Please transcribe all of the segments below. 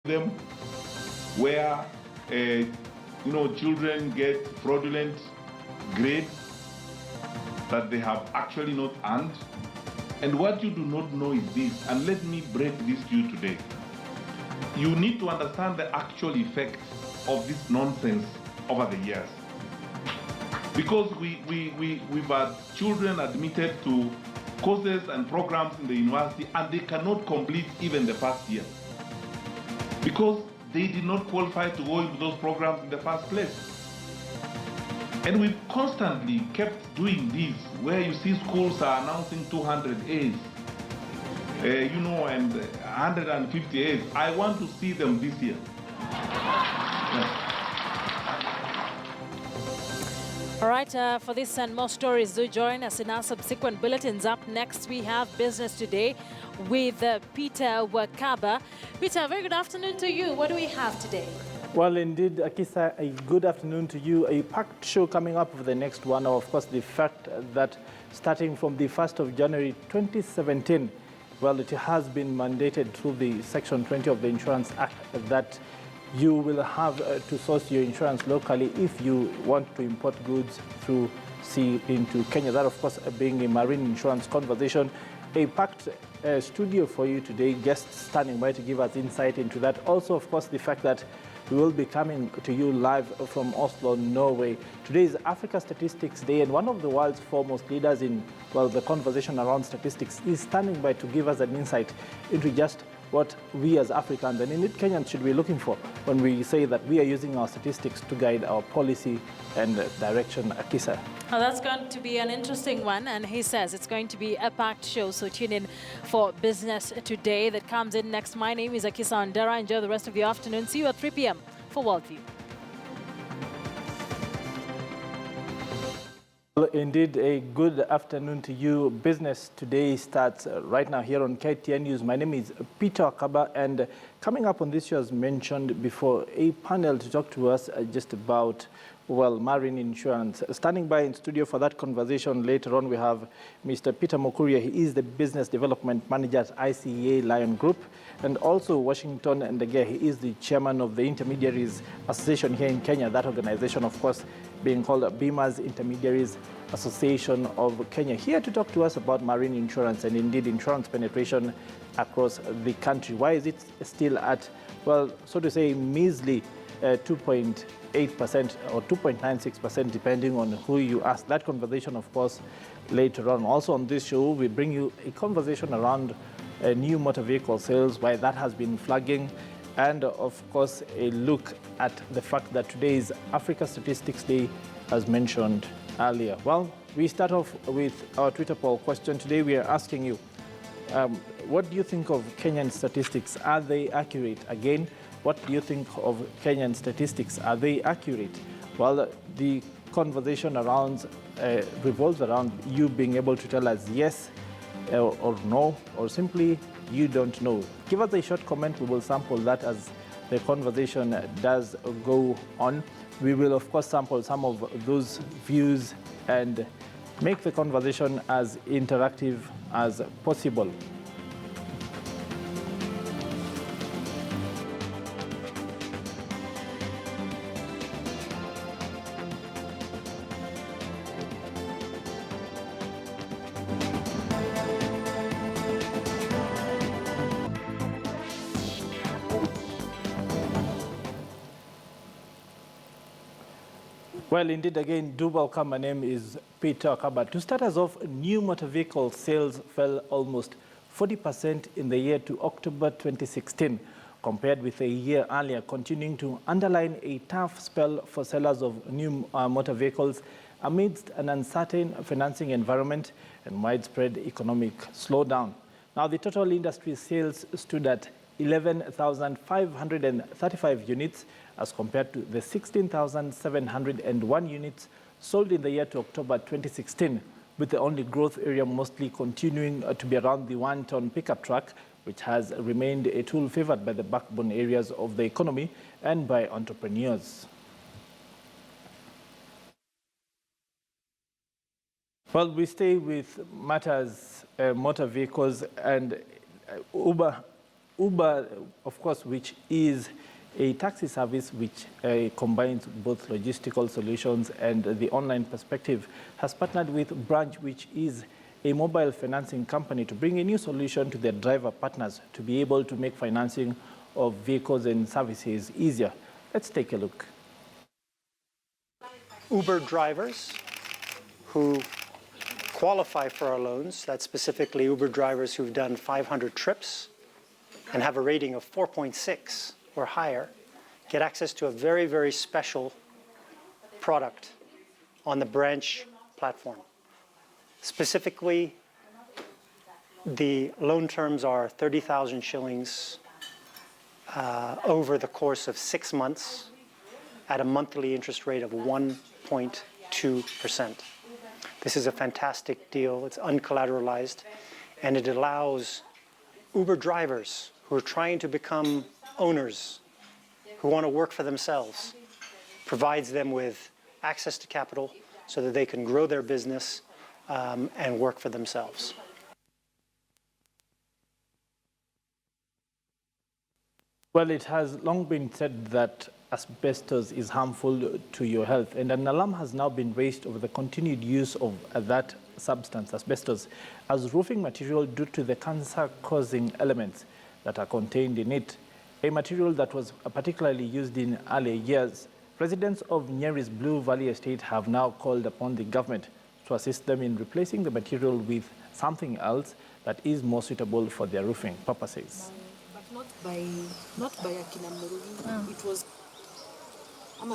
them where children get fraudulent grades that they have actually not earned. And what you do not know is this, and let me break this to you today. You need to understand the actual effect of this nonsense over the years. Because we've had children admitted to courses and programs in the university and they cannot complete even the first year because they did not qualify to go into those programs in the first place. And we've constantly kept doing this, where you see schools are announcing 200 A's, and 150 A's. I want to see them this year. Yes. All right, for this and more stories, do join us in our subsequent bulletins. Up next, we have Business Today with Peter Wakaba. Peter, very good afternoon to you. What do we have today? Well, indeed, Akisa, a good afternoon to you. A packed show coming up for the next 1 hour. Of course, the fact that starting from the 1st of January 2017, well, it has been mandated through the Section 20 of the Insurance Act that you will have to source your insurance locally if you want to import goods through sea into Kenya. That, of course, being a marine insurance conversation. A packed studio for you today, guests standing by to give us insight into that. Also, of course, the fact that we will be coming to you live from Oslo, Norway. Today is Africa Statistics Day, and one of the world's foremost leaders in, well, the conversation around statistics is standing by to give us an insight into just what we as Africans and indeed Kenyans should be looking for when we say that we are using our statistics to guide our policy and direction. Akisa. Well, that's going to be an interesting one, and he says it's going to be a packed show, so tune in for Business Today that comes in next. My name is Akisa Ondera. Enjoy the rest of the afternoon. See you at 3 p.m. for Worldview. Well, indeed, a good afternoon to you. Business Today starts right now here on KTN News. My name is Peter Wakaba, and coming up on this show, as mentioned before, a panel to talk to us just about, well, marine insurance. Standing by in studio for that conversation later on, we have Mr. Peter Mokuria. He is the Business Development Manager at ICEA Lion Group, and also Washington Ndege. He is the chairman of the Intermediaries Association here in Kenya. That organization, of course, being called BIMA's Intermediaries Association of Kenya. Here to talk to us about marine insurance and indeed insurance penetration across the country. Why is it still at, well, so to say, measly 2.8% or 2.96%, depending on who you ask. That conversation, of course, later on. Also on this show, we bring you a conversation around new motor vehicle sales, why that has been flagging, and of course, a look at the fact that today is Africa Statistics Day, as mentioned earlier. Well, we start off with our Twitter poll question. Today, we are asking you, what do you think of Kenyan statistics? Are they accurate? Again, what do you think of Kenyan statistics? Are they accurate? Well, the conversation around revolves around you being able to tell us yes or no, or simply you don't know. Give us a short comment. We will sample that as the conversation does go on. We will, of course, sample some of those views and make the conversation as interactive as possible. Well, indeed, again, do welcome. My name is Peter Wakaba. To start us off, new motor vehicle sales fell almost 40% in the year to October 2016, compared with a year earlier, continuing to underline a tough spell for sellers of new motor vehicles amidst an uncertain financing environment and widespread economic slowdown. Now, the total industry sales stood at 11,535 units as compared to the 16,701 units sold in the year to October 2016, with the only growth area mostly continuing to be around the one-ton pickup truck, which has remained a tool favored by the backbone areas of the economy and by entrepreneurs. Well, we stay with matters motor vehicles, and Uber, of course, which is a taxi service which combines both logistical solutions and the online perspective, has partnered with Branch, which is a mobile financing company, to bring a new solution to their driver partners to be able to make financing of vehicles and services easier. Let's take a look. Uber drivers who qualify for our loans, that's specifically Uber drivers who've done 500 trips and have a rating of 4.6 or higher, get access to a very, very special product on the Branch platform. Specifically, the loan terms are 30,000 shillings over the course of 6 months at a monthly interest rate of 1.2%. This is a fantastic deal. It's uncollateralized, and it allows Uber drivers who are trying to become owners, who want to work for themselves, provides them with access to capital so that they can grow their business and work for themselves. Well, it has long been said that asbestos is harmful to your health, and an alarm has now been raised over the continued use of that substance, asbestos, as roofing material due to the cancer-causing elements that are contained in it, a material that was particularly used in earlier years. Residents of Nyeri's Blue Valley Estate have now called upon the government to assist them in replacing the material with something else that is more suitable for their roofing purposes. But not by Akina Murugi. It was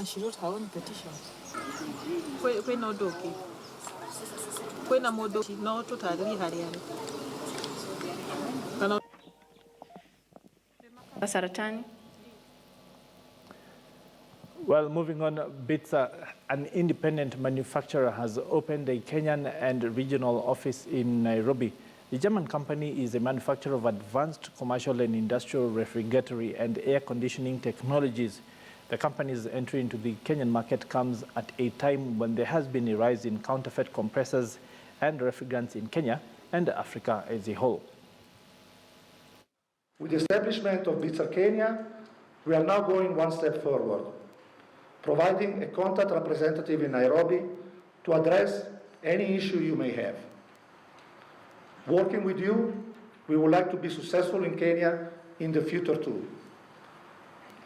she wrote her own petition. Kwe no doki. Kwe na modoki no tutali hariani. Saratani. Well, moving on, BITSA, an independent manufacturer, has opened a Kenyan and regional office in Nairobi. The German company is a manufacturer of advanced commercial and industrial refrigerator and air conditioning technologies. The company's entry into the Kenyan market comes at a time when there has been a rise in counterfeit compressors and refrigerants in Kenya and Africa as a whole. With the establishment of BITSA Kenya, we are now going one step forward, providing a contact representative in Nairobi to address any issue you may have. Working with you, we would like to be successful in Kenya in the future too,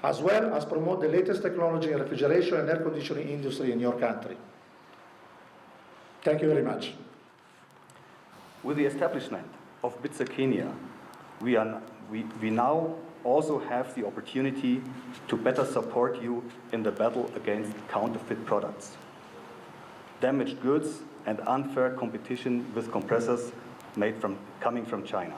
as well as promote the latest technology in refrigeration and air conditioning industry in your country. Thank you very much. With the establishment of BITSA Kenya, we now also have the opportunity to better support you in the battle against counterfeit products, damaged goods, and unfair competition with compressors coming from China.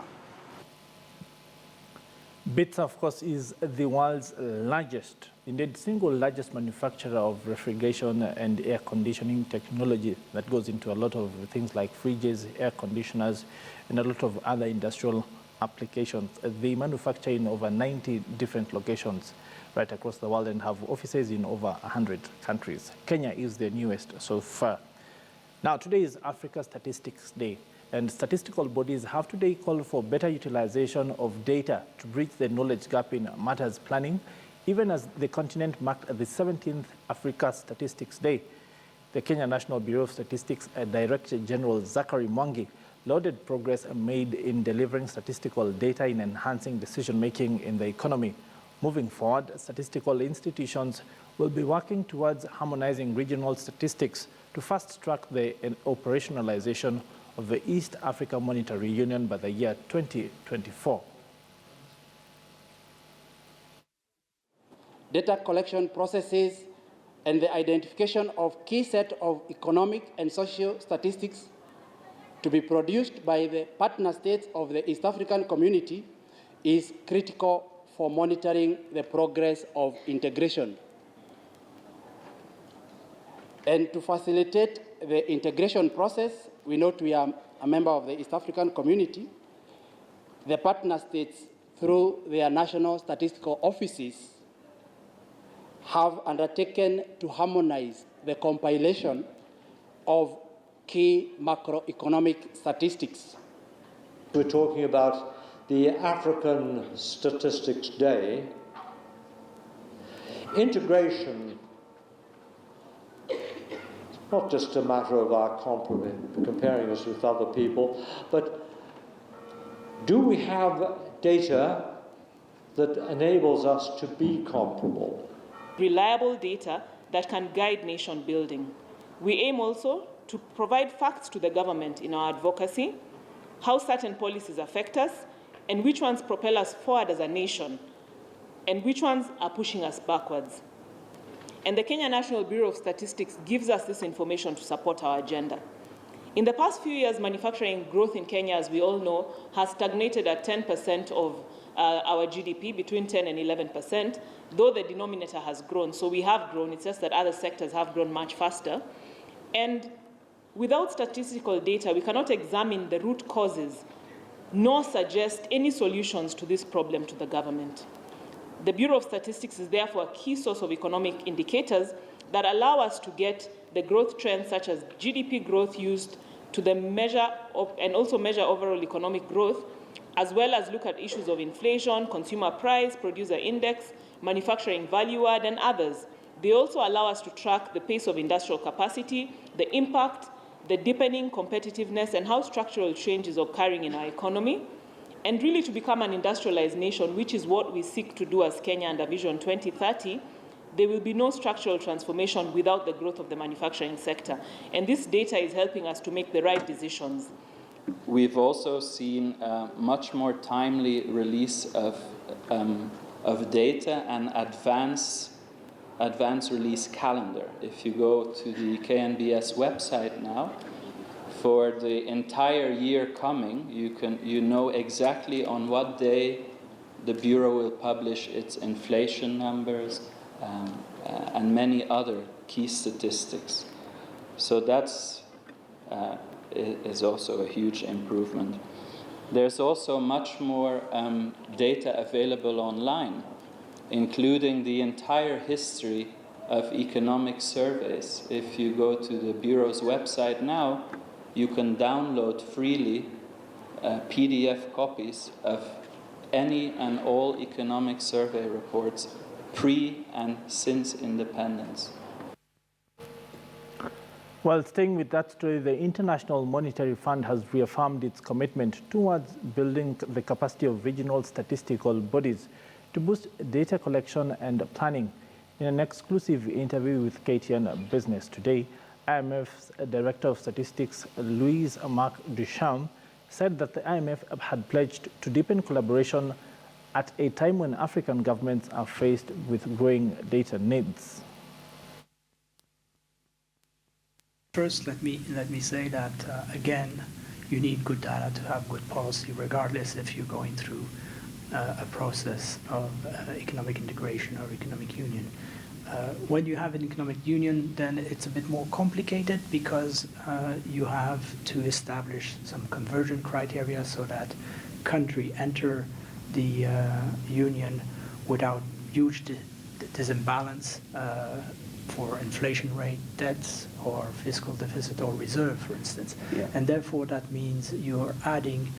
BITSA, of course, is the world's largest, indeed single largest manufacturer of refrigeration and air conditioning technology that goes into a lot of things like fridges, air conditioners, and a lot of other industrial applications. They manufacture in over 90 different locations right across the world and have offices in over 100 countries. Kenya is the newest so far. Now, today is Africa Statistics Day, and statistical bodies have today called for better utilization of data to bridge the knowledge gap in matters planning, even as the continent marked the 17th Africa Statistics Day. The Kenya National Bureau of Statistics Director General Zachary Mwangi lauded progress made in delivering statistical data in enhancing decision-making in the economy. Moving forward, statistical institutions will be working towards harmonizing regional statistics to fast-track the operationalization of the East Africa Monetary Union by the year 2024. Data collection processes and the identification of key set of economic and social statistics to be produced by the partner states of the East African community is critical for monitoring the progress of integration. And to facilitate the integration process, we note we are a member of the East African community. The partner states, through their national statistical offices, have undertaken to harmonize the compilation of key macroeconomic statistics. We're talking about the African Statistics Day, integration is not just a matter of our comparing us with other people, but do we have data that enables us to be comparable? Reliable data that can guide nation building. We aim also to provide facts to the government in our advocacy, how certain policies affect us, and which ones propel us forward as a nation, and which ones are pushing us backwards. And the Kenya National Bureau of Statistics gives us this information to support our agenda. In the past few years, manufacturing growth in Kenya, as we all know, has stagnated at 10% of our GDP, between 10 and 11%, though the denominator has grown. So we have grown, it's just that other sectors have grown much faster. And without statistical data, we cannot examine the root causes, nor suggest any solutions to this problem to the government. The Bureau of Statistics is therefore a key source of economic indicators that allow us to get the growth trends such as GDP growth used to the measure of, and also measure overall economic growth, as well as look at issues of inflation, consumer price, producer index, manufacturing value add, and others. They also allow us to track the pace of industrial capacity, the impact, the deepening competitiveness, and how structural change is occurring in our economy, and really to become an industrialized nation, which is what we seek to do as Kenya under Vision 2030. There will be no structural transformation without the growth of the manufacturing sector. And this data is helping us to make the right decisions. We've also seen much more timely release of data and advance release calendar. If you go to the KNBS website now, for the entire year coming, you know exactly on what day the Bureau will publish its inflation numbers, and many other key statistics. So that's is also a huge improvement. There's also much more data available online, including the entire history of economic surveys. If you go to the Bureau's website now, you can download freely PDF copies of any and all economic survey reports pre and since independence. Well, staying with that story, the International Monetary Fund has reaffirmed its commitment towards building the capacity of regional statistical bodies to boost data collection and planning. In an exclusive interview with KTN Business Today, IMF's Director of Statistics, Louise-Marc Duchamp, said that the IMF had pledged to deepen collaboration at a time when African governments are faced with growing data needs. First, let me say that, again, you need good data to have good policy, regardless if you're going through a process of economic integration or economic union. When you have an economic union, then it's a bit more complicated because you have to establish some conversion criteria so that country enter the union without huge disimbalance for inflation rate, debts, or fiscal deficit or reserve, for instance. Yeah. And therefore that means you're adding